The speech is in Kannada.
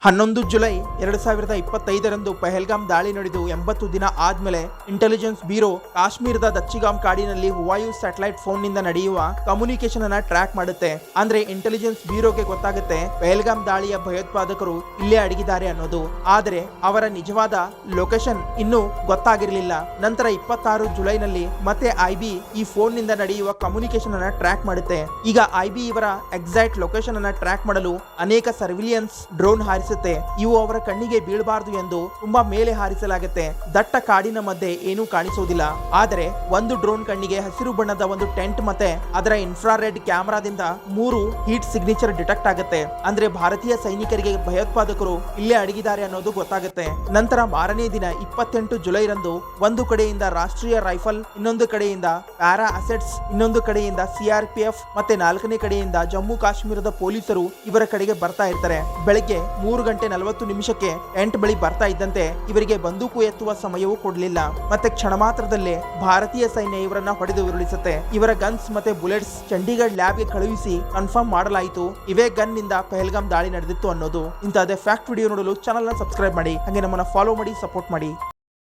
11 ಜುಲೈ 2025ರಂದು ಪಹಲ್ಗಾಮ್ ದಾಳಿ ನಡೆದು 80 ದಿನ ಆದ್ಮೇಲೆ ಇಂಟೆಲಿಜೆನ್ಸ್ ಬ್ಯೂರೋ ಕಾಶ್ಮೀರದ ದಚ್ಚಿಗಾಮ್ ಕಾಡಿನಲ್ಲಿ ಹುವಾಯು ಸ್ಯಾಟಲೈಟ್ ಫೋನ್ನಿಂದ ನಡೆಯುವ ಕಮ್ಯುನಿಕೇಶನ್ ಅನ್ನ ಟ್ರ್ಯಾಕ್ ಮಾಡುತ್ತೆ. ಅಂದ್ರೆ ಇಂಟೆಲಿಜೆನ್ಸ್ ಬ್ಯೂರೋಗೆ ಗೊತ್ತಾಗುತ್ತೆ ಪಹಲ್ಗಾಮ್ ದಾಳಿಯ ಭಯೋತ್ಪಾದಕರು ಇಲ್ಲೇ ಅಡಗಿದ್ದಾರೆ ಅನ್ನೋದು. ಆದರೆ ಅವರ ನಿಜವಾದ ಲೊಕೇಶನ್ ಇನ್ನೂ ಗೊತ್ತಾಗಿರಲಿಲ್ಲ. ನಂತರ 26 ಜುಲೈನಲ್ಲಿ ಮತ್ತೆ ಐಬಿ ಈ ಫೋನ್ ನಿಂದ ನಡೆಯುವ ಕಮ್ಯುನಿಕೇಶನ್ ಅನ್ನ ಟ್ರ್ಯಾಕ್ ಮಾಡುತ್ತೆ. ಈಗ ಐಬಿ ಇವರ ಎಕ್ಸಾಕ್ಟ್ ಲೊಕೇಶನ್ ಅನ್ನ ಟ್ರ್ಯಾಕ್ ಮಾಡಲು ಅನೇಕ ಸರ್ವಿಲಿಯನ್ಸ್ ಡ್ರೋನ್ ಹಾರಿಸುತ್ತೆ. ಇವು ಅವರ ಕಣ್ಣಿಗೆ ಬೀಳಬಾರದು ಎಂದು ತುಂಬಾ ಮೇಲೆ ಹಾರಿಸಲಾಗುತ್ತೆ. ದಟ್ಟ ಕಾಡಿನ ಮಧ್ಯೆ ಏನೂ ಕಾಣಿಸುವುದಿಲ್ಲ. ಆದರೆ ಒಂದು ಡ್ರೋನ್ ಕಣ್ಣಿಗೆ ಹಸಿರು ಬಣ್ಣದ ಒಂದು ಟೆಂಟ್ ಮತ್ತೆ ಅದರ ಇನ್ಫ್ರಾರೆಡ್ ಕ್ಯಾಮೆರಾದಿಂದ 3 ಹೀಟ್ ಸಿಗ್ನೇಚರ್ ಡಿಟೆಕ್ಟ್ ಆಗುತ್ತೆ. ಅಂದ್ರೆ ಭಾರತೀಯ ಸೈನಿಕರಿಗೆ ಭಯೋತ್ಪಾದಕರು ಇಲ್ಲೇ ಅಡಗಿದ್ದಾರೆ ಅನ್ನೋದು ಗೊತ್ತಾಗುತ್ತೆ. ನಂತರ ಮಾರನೇ ದಿನ 28 ಜುಲೈರಂದು ಒಂದು ಕಡೆಯಿಂದ ರಾಷ್ಟ್ರೀಯ ರೈಫಲ್, ಇನ್ನೊಂದು ಕಡೆಯಿಂದ ಪ್ಯಾರಾ ಅಸೆಟ್ಸ್, ಇನ್ನೊಂದು ಕಡೆಯಿಂದ ಸಿಆರ್ಪಿಎಫ್ ಮತ್ತೆ 4ನೇ ಕಡೆಯಿಂದ ಜಮ್ಮು ಕಾಶ್ಮೀರದ ಪೊಲೀಸರು ಇವರ ಕಡೆಗೆ ಬರ್ತಾ ಇರ್ತಾರೆ. ಬೆಳಗ್ಗೆ 3:40 ಟೆಂಟ್ ಬಳಿ ಬರ್ತಾ ಇದ್ದಂತೆ ಇವರಿಗೆ ಬಂದೂಕು ಎತ್ತುವ ಸಮಯವೂ ಕೊಡಲಿಲ್ಲ. ಮತ್ತೆ ಕ್ಷಣ ಮಾತ್ರದಲ್ಲೇ ಭಾರತೀಯ ಸೈನ್ಯ ಇವರನ್ನ ಹೊಡೆದು ಉರುಳಿಸುತ್ತೆ. ಇವರ ಗನ್ಸ್ ಮತ್ತೆ ಬುಲೆಟ್ಸ್ ಚಂಡೀಗಢ್ ಲ್ಯಾಬ್ಗೆ ಕಳುಹಿಸಿ ಕನ್ಫರ್ಮ್ ಮಾಡಲಾಯಿತು ಇವೇ ಗನ್ ನಿಂದ ಪಹಲ್ಗಾಮ್ ದಾಳಿ ನಡೆದಿತ್ತು ಅನ್ನೋದು. ಇಂತಹದೇ ಫ್ಯಾಕ್ಟ್ ವಿಡಿಯೋ ನೋಡಲು ಚಾನಲ್ ನ ಸಬ್ಸ್ಕ್ರೈಬ್ ಮಾಡಿ, ಹಾಗೆ ನಮ್ಮನ್ನ ಫಾಲೋ ಮಾಡಿ, ಸಪೋರ್ಟ್ ಮಾಡಿ.